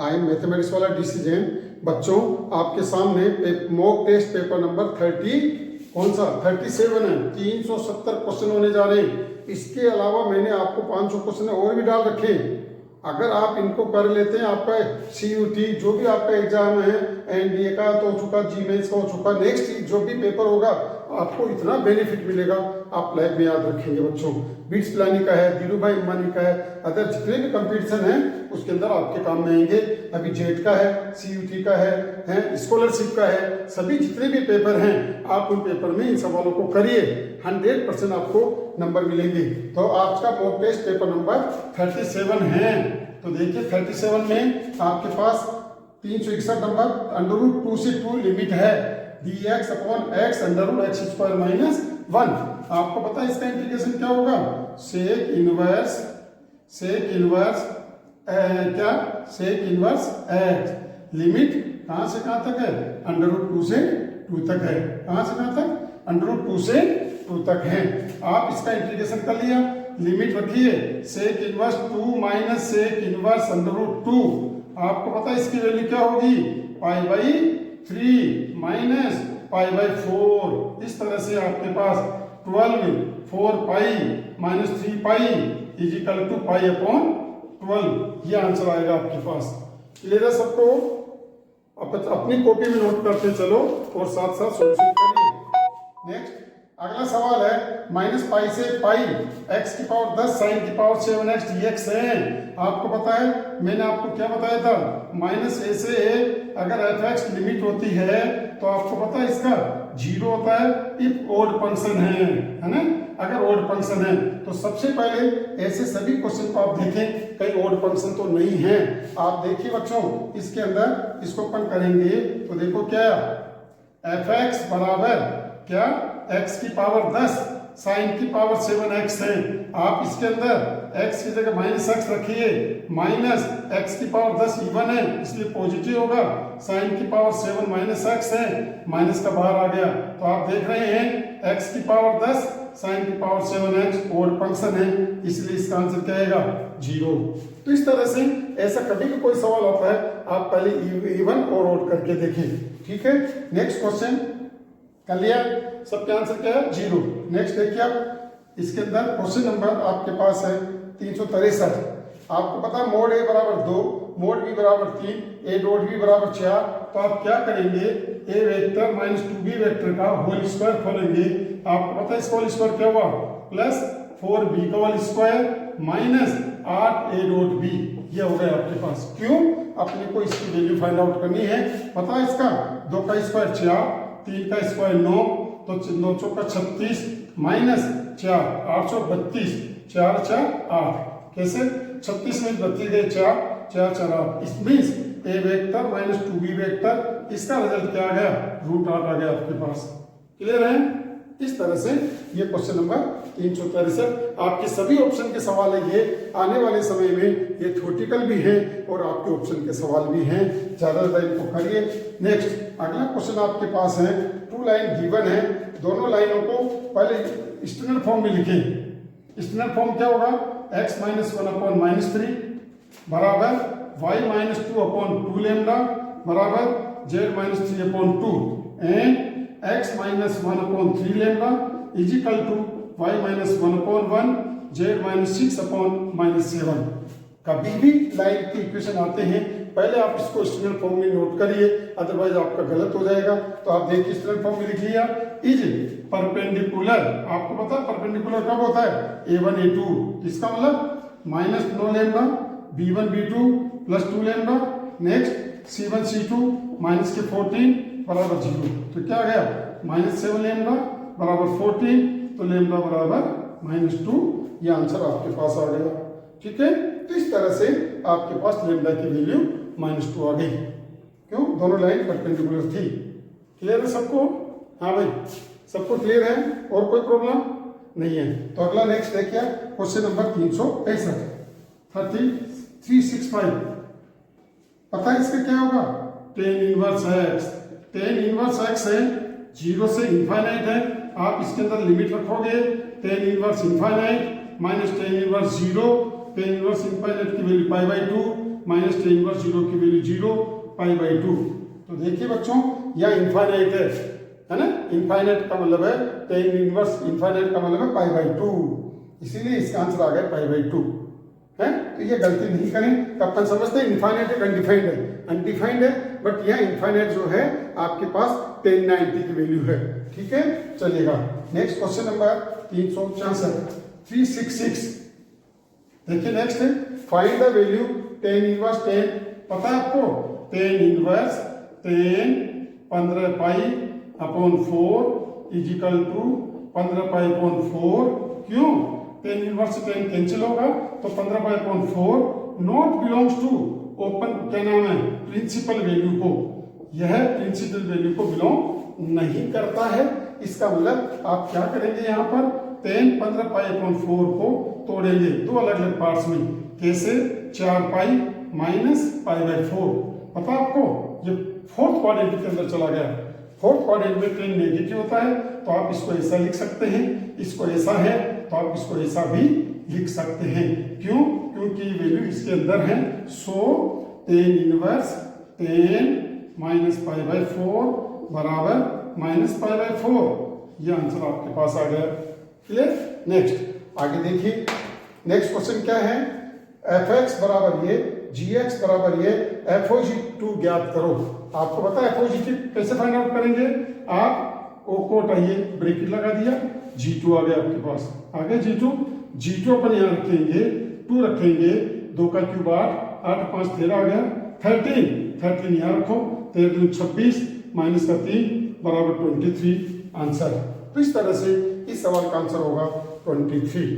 I am mathematics वाला decision. बच्चों आपके सामने मॉक टेस्ट पेपर नंबर 30 कौन सा 37 है। 370 क्वेश्चन होने जा रहे हैं। इसके अलावा मैंने आपको 500 क्वेश्चन और भी डाल रखे हैं। अगर आप इनको कर लेते हैं, आपका CUT जो भी आपका एग्जाम है, NDA का तो हो चुका, GMAINS का हो चुका, नेक्स्ट जो भी पेपर होगा आपको इतना बेनिफिट मिलेगा, आप लाइफ में याद रखेंगे बच्चों। बिट्स पिलानी का है, धीरू भाई अंबानी का है, अदर जितने भी कंपटीशन है उसके अंदर आपके काम में आएंगे। अभी जेट का है, CUT का है स्कॉलरशिप का है, सभी जितने भी पेपर हैं आप उन पेपर में इन सवालों को करिए, 100% आपको नंबर मिलेंगे। तो आज का मॉक टेस्ट पेपर नंबर 37 है। तो देखिए 37 में आपके पास 361 नंबर √2 से 2 लिमिट है, dx upon x √x² minus 1। आपको पता है इसका इंटीग्रेशन क्या होगा, सेक इनवर्स x लिमिट कहां से कहां तक है, √2 से 2 तक है। कहां से कहां तक, √2 से 2 तक है। आप इसका इंटीग्रेशन कर लिया, लिमिट रखिए sec inverse 2 minus sec inverse √2। आपको पता है इसकी वैल्यू क्या होगी, π/3 माइनस π/4। इस तरह से आपके पास 12 4π माइनस 3π इजिकल टू π/12। ये आंसर आएगा आपके पास। क्लियर है सबको? अपनी कॉपी में नोट करते चलो और साथ साथ सॉल्यूशन करिए। नेक्स्ट अगला सवाल है -π से π x⁻10 sin⁻7x dx है। आपको पता है मैंने आपको क्या बताया था, -a से a अगर f(x) लिमिट होती है तो आपको पता है इसका 0 होता है इफ ओड फंक्शन है ना। अगर ओड फंक्शन है तो सबसे पहले ऐसे सभी क्वेश्चन को आप देखें कहीं ओड फंक्शन तो नहीं है। आप देखिए बच्चों इसके अंदर इसको अपन करेंगे तो देखो क्या f(x) बराबर क्या x⁻10 sin⁻7x है। आप इसके अंदर x की जगह -x रखिए, -x⁻10 इवन है इसलिए पॉजिटिव होगा, sin⁻7 -x है, माइनस का बाहर आ गया। तो आप देख रहे हैं x⁻10 sin⁻7x ओड फंक्शन है इसलिए इसका आंसर क्या आएगा 0। तो इस तरह से ऐसा कभी भी कोई सवाल होता है आप पहले इवन और ओड करके देखें। ठीक है, नेक्स्ट क्वेश्चन कर लिया, सबके आंसर क्या है 0। नेक्स्ट देखिए आप इसके अंदर क्वेश्चन नंबर आपके पास है 363। आपको पता मोड a बराबर 2, मोड b बराबर 3, a डॉट b बराबर 4। तो आप क्या करेंगे, a vector minus 2b vector का होल स्क्वायर खोलेंगे। आपको पता है इसका होल स्क्वायर क्या हुआ, प्लस 4b का whole square minus 8a dot b। ये हो गया आपके पास। क्यों, अपने को इसकी वैल्यू फाइंड आउट करनी है। पता है इसका 2 का स्क्वायर 4, 3 का स्क्वायर 9, तो 9 चौका 36 माइनस 4 832, 4 4 8। कैसे 36 में 32 गए 4 4 4 8। इस means a vector minus 2b vector, इसका रिजल्ट क्या आ गया, √8 आ गया आपके पास। क्लियर है? इस तरह से ये क्वेश्चन नंबर 363 आपके सभी ऑप्शन के सवाल है। ये आने वाले समय में ये थ्योरेटिकल भी है और आपके ऑप्शन के सवाल भी हैं, ज्यादा इनको करिए। नेक्स्ट अगला क्वेश्चन आपके पास है 2 लाइन गिवन है, दोनों लाइनों को पहले स्टैंडर्ड फॉर्म में लिखें। स्टैंडर्ड फॉर्म क्या होगा, x-1/-3 बराबर y-2/2 लैम्डा बराबर z-3/2 and x-1/3 lambda is equal to y-1/1 z-6/-7। कभी भी लाइन के इक्वेशन आते हैं पहले आप इसको स्टैंडर्ड फॉर्म में नोट करिए, अदरवाइज आपका गलत हो जाएगा। तो आप देखिए स्टैंडर्ड फॉर्म में लिख लिया, इज परपेंडिकुलर। आपको पता है परपेंडिकुलर कब होता है, a1 a2। इसका मतलब -9 lambda b1 b2 plus 2 lambda, next c1 c2 minus के 14 बराबर 0। तो क्या आ गया -7 लैम्डा बराबर 14, तो लैम्डा बराबर -2। ये आंसर आपके पास आ गया। ठीक है, तो इस तरह से आपके पास लैम्डा की वैल्यू -2 आ गई। क्यों, दोनों लाइन परपेंडिकुलर थी। क्लियर है सबको? हाँ भाई, सबको क्लियर है और कोई प्रॉब्लम नहीं है। तो अगला नेक्स्ट है क्या, क्वेश्चन नंबर 365। पता है इसका क्या होगा, tan inverse x। tan inverse x है 0 से इनफाइनाइट है। आप इसके अंदर लिमिट रखोगे tan inverse infinite minus tan inverse 0। tan inverse infinite की value π/2, minus tan inverse zero की value zero, pi by two. तो देखिए बच्चों यह इनफाइनाइट है ना, इनफाइनाइट का मतलब है टेन इनवर्स, इनफाइनाइट का मतलब है पाई बाई टू, इसीलिए इसका आंसर आ गया पाई बाई टू है। तो ये गलती नहीं करें, तो अपन समझते हैं इनफाइनाइट एक अनडिफाइंड है, अनडिफाइंड है, बट यह इनफाइनाइट जो है आपके पास 1090 की वैल्यू है, ठीक है चलिएगा। Next question number 366 366। देखिए नेक्स्ट है find the value tan inverse 10, पता है आपको tan inverse 10 15 pi upon 4 is equal to 15 pi upon 4, क्यों 10 इनवर्स 10 कैंसिल होगा तो 15 pi upon 4 not belongs to open, क्या नाम है प्रिंसिपल वैल्यू को, यह प्रिंसिपल वैल्यू को बिलोंग नहीं करता है। इसका मतलब आप क्या करेंगे यहाँ पर 10 15 पाई अपॉन 4 को तोड़ेंगे दो अलग अलग पार्ट्स में, कैसे 4 पाई माइनस पाई बाई 4, पता आपको ये फोर्थ क्वाड्रेंट के अंदर चला गया, फोर्थ क्वाड्रेंट में 10 नेगेटिव होता है तो आप इसको ऐसा लिख सकते हैं, इसको ऐसा है तो आप इसको ऐसा भी लिख सकते हैं, क्यों क्योंकि वैल्यू इसके अंदर है। सो 10 इनवर्स 10 माइनस पाई बाई 4 बराबर माइनस पाई बाई 4, ये आंसर आपके पास आ गया। क्लियर। नेक्स्ट आगे देखिए, नेक्स्ट क्वेश्चन क्या है, एफ एक्स बराबर ये जी एक्स बराबर ये एफओजी2 ज्ञात करो। आपको पता है एफओजी2 कैसे फाइंड आउट करेंगे, आप ओ को हटाइए, ब्रैकेट लगा दिया, जी2 आ गया आपके पास, आ गया जी2 अपन यहाँ रखेंगे 2 रखेंगे, 2 का क्यूब 8 8 5 13 आ गया, 13 यहाँ रखो, 13 26 माइनस का 3 बराबर 23 आंसर। तो इस तरह से इस सवाल का आंसर होगा 23।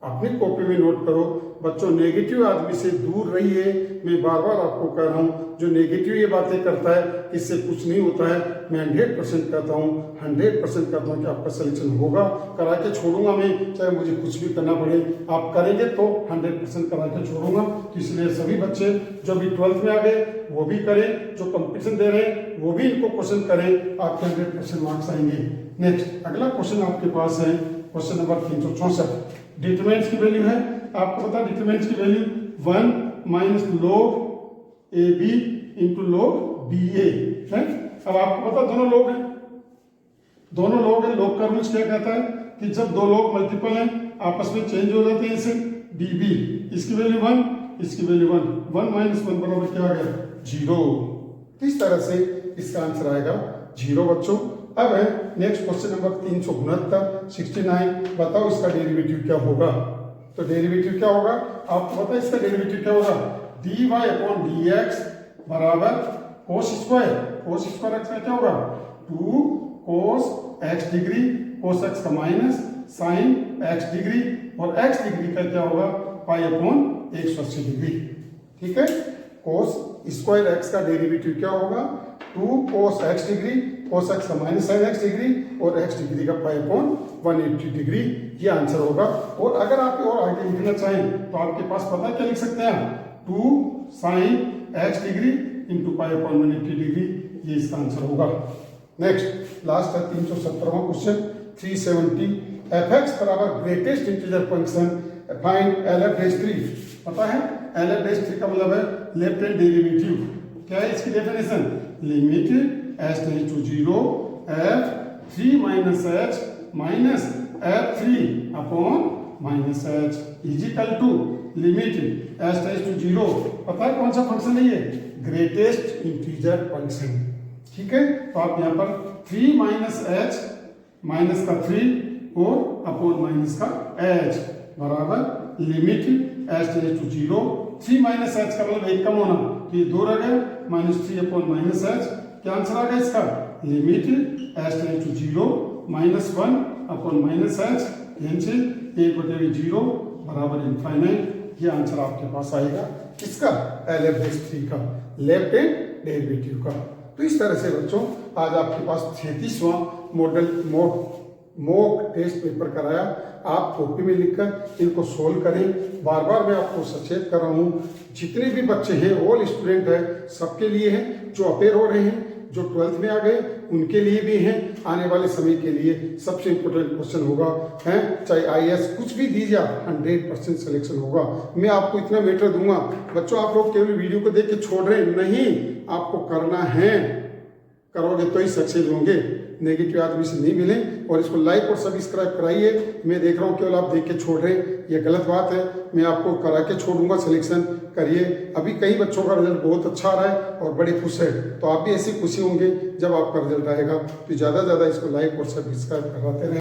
अपनी कॉपी में नोट करो बच्चों, नेगेटिव आदमी से दूर रहिए, मैं बार बार आपको कह रहा हूँ, जो नेगेटिव ये बातें करता है इससे कुछ नहीं होता है। मैं 100% कहता हूँ, 100% कहता हूँ कि आपका सिलेक्शन होगा, करा के छोड़ूंगा मैं, चाहे मुझे कुछ भी करना पड़े, आप करेंगे तो 100% करा के छोड़ूंगा। तो इसलिए सभी बच्चे जो भी 12th में आ गए वो भी करें, जो कंपटीशन दे रहे हैं वो भी इनको क्वेश्चन करें, आपके 100% मार्क्स आएंगे। नेक्स्ट अगला क्वेश्चन आपके पास है क्वेश्चन नंबर 364, डिटरमिनेंट्स की वैल्यू है, आपको पता है डिटरमिनेंट्स की value 1 minus log AB into log BA है। अब आपको पता दोनों लोग हैं, दोनों लोग हैं, लोग का रूल्स क्या कहता है कि जब दो लोग मल्टीपल हैं आपस में चेंज हो जाते हैं, इसे DB, इसकी वैल्यू 1 इसकी वैल्यू 1 माइनस 1 बराबर क्या आ गया 0। इस तरह से इसका आंसर आएगा 0 बच्चों। अब है नेक्स्ट क्वेश्चन नंबर 369 69, बताओ इसका डेरिवेटिव क्या होगा। तो डेरिवेटिव क्या होगा, आपको पता है इसका डेरिवेटिव क्या होगा, dy अपॉन dx बराबर cos स्क्वायर एक्स का क्या होगा 2 cos x degree, cos x का माइनस sin x डिग्री, और x डिग्री का क्या होगा पाई अपॉन 180 डिग्री, ठीक है। cos स्क्वायर x का डेरिवेटिव क्या होगा 2 cos x degree, cos x का माइनस sin x डिग्री, और x डिग्री का पाई अपॉन 180 डिग्री, ये आंसर होगा। और अगर आप और आगे लिखना चाहें तो आपके पास पता क्या लिख सकते हैं, 2 sin x degree into pi upon 180 degree, ये इसका आंसर होगा। नेक्स्ट लास्ट है 317वां क्वेश्चन 370, एफ एक्स बराबर greatest integer function find LF'3, पता है LF'3 का मतलब है लेफ्ट हैंड डेरिवेटिव, क्या है इसकी definition, limit h tends to 0 f3 minus h minus f3 upon minus h is equal to limit h tends to 0, पता है कौन सा फंक्शन है ये, ग्रेटेस्ट इंटीजर फंक्शन, ठीक है। तो आप यहाँ पर 3 माइनस h माइनस का 3 और अपॉन माइनस का h बराबर limit h tends to 0, 3 minus h का मतलब 1 कम होना, तो ये 2 रह गया, माइनस 3 अपॉन माइनस h, क्या आंसर आ गया इसका, limit h tends to 0 minus 1 upon minus h, यानी से 1/0 बराबर इनफाइनाइट, ये आंसर आपके पास आएगा किसका, LF'3 का, लेफ्ट हैंड डेरिवेटिव का। तो इस तरह से बच्चों आज आपके पास 33वां मॉडल मॉक टेस्ट पेपर कराया, आप कॉपी में लिखकर इनको सोल्व करें। बार बार मैं आपको सचेत कर रहा हूँ, जितने भी बच्चे हैं ऑल स्टूडेंट है सबके लिए है, जो अपेयर हो रहे हैं जो 12th में आ गए उनके लिए भी हैं, आने वाले समय के लिए सबसे इम्पोर्टेंट क्वेश्चन होगा है। चाहे IAS कुछ भी दीजिए 100% सिलेक्शन होगा। मैं आपको इतना मैटर दूंगा बच्चों, आप लोग केवल वीडियो को देख के छोड़ रहे नहीं, आपको करना है, करोगे तो ही सक्सेस होंगे, नेगेटिव आदमी से नहीं मिले। और इसको लाइक और सब्सक्राइब कराइए। मैं देख रहा हूँ केवल आप देख के छोड़ रहे हैं, ये गलत बात है। मैं आपको करा के छोड़ूंगा, सिलेक्शन करिए। अभी कई बच्चों का रिजल्ट बहुत अच्छा आ रहा है और बड़े खुश है, तो आप भी ऐसी खुशी होंगे जब आपका रिजल्ट आएगा। तो ज़्यादा से ज़्यादा इसको लाइक और सब्सक्राइब कराते रहें।